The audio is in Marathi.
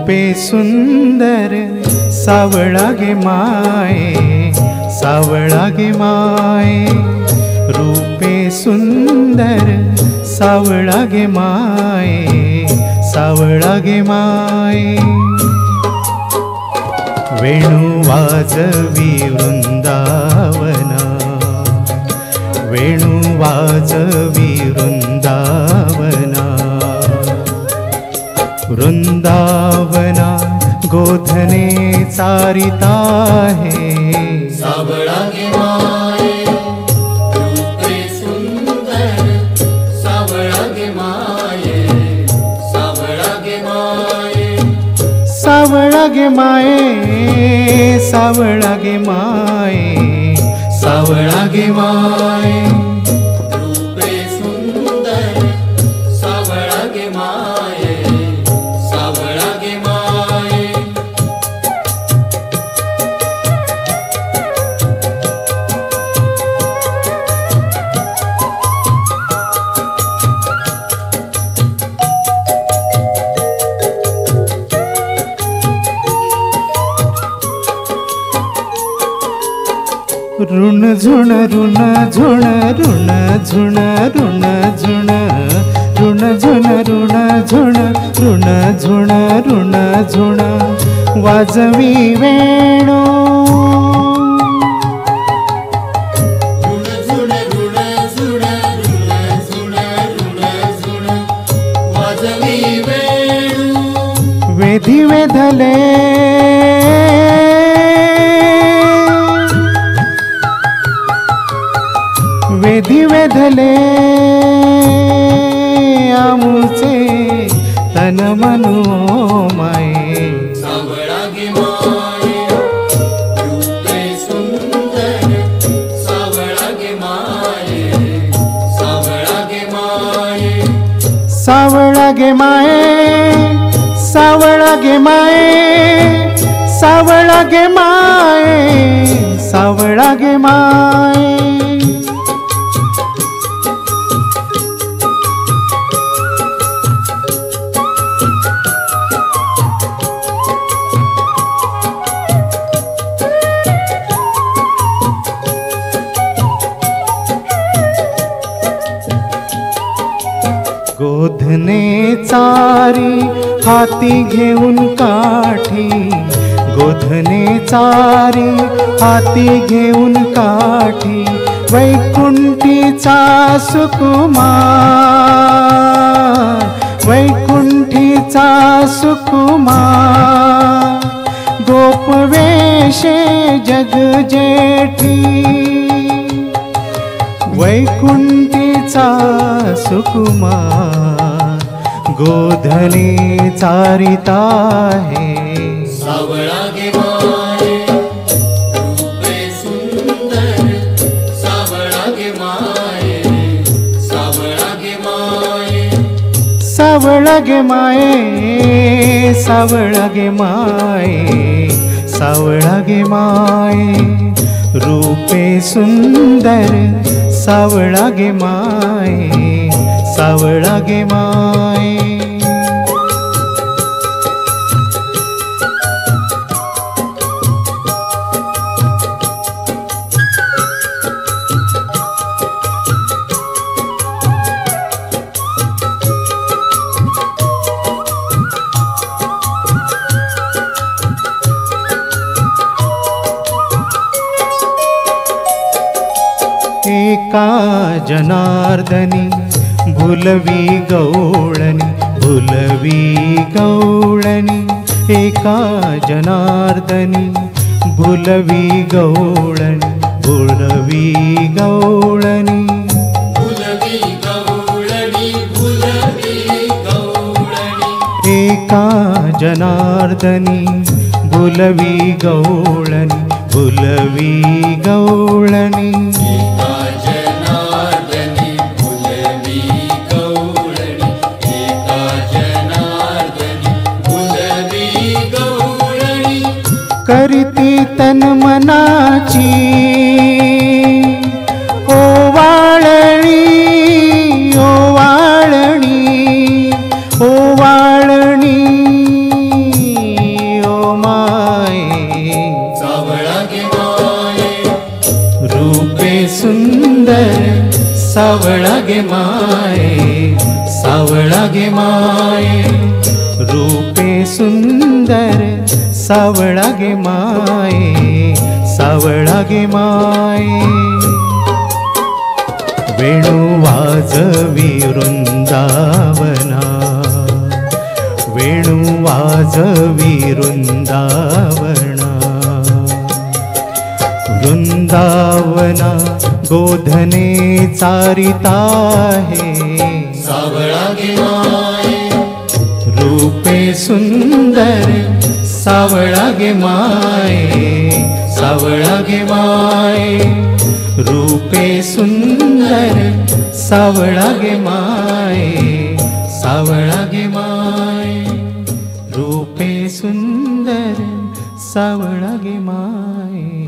रूपे सुंदर सावळा गे माये, सावळा गे माये, रूपे सुंदर सावळा गे माये, सावळा गे माये। वेणू वाजवी वृंदावना, वेणू वाजवी वृंदावना, वृंदावना गोधने चारिता है। सावळा गे माये, रूपे सुंदर सावळा गे माये, सावळा गे माये, सावळा गे माये, सावळा गे माये, सावळा गे माये। रूपे सुंदर सावळा गे माये, सावळा गे माये। ऋण झुण ऋण झुण ऋण झुण ऋण झुण, ऋण झुण ऋण झुण ऋण झुण ऋण झुण, वाजवी वेणू ऋण झुण ऋण झुण ऋण झुण ऋण झुण, वाजवी वेणू वेधी वेधले वेधी वेधले आमुचे तन मनो माये। सावळा गे माये, रूपे सुंदर सावळा गे माये, सावळा गे माये, सावळा गे माये, सावळा गे माये, सावळा गे माये, सावळा गे माये। गोधने चारी हाती घेऊन काठी, गोधने चारी हाती घेऊन काठी, वैकुंठीचा सुकुमार, वैकुंठीचा सुकुमार, गोपवेशे जग जेठी, वैकुंठीचा सुकुमार, गोधने चारिता है। सावळा गे माये, रूपे सुंदर सावळा गे माये, सावळा गे माये, सावळा गे माये, सावळा गे माये, सावळा गे माये, रूपे सुंदर सावळा गे माये, सावळा गे माये। एका जनार्दनी भुलवी गौळणी, भुलवी गौळणी, एका जनार्दनी भुलवी गौळणी, भुलवी गौळणी, भुलवी गौळणी, भुलवी गौळणी, एका जनार्दनी भुलवी गौळणी, भुलवी गौळणी, एका जनार्दनी भुलवी गौळणी, एका जनार्दनी भुलवी गौळणी, करीती तन मनाची ओवाळणी, ओवाळणी, ओवाळणी, सावळा गे माये सावळा गे माये रूपे सुंदर सावळा गे माये सावळा गे माये वेणू वाजवी वृंदावना वेणू वाजवी वृंदावना वृंदावना गोधने चारिता है सावळा गे माये रूपे सुंदर सावळा गे माये सावळा गे माये रूपे सुंदर सावळा गे माये सावळा गे माये रूपे सुंदर सावळा गे माये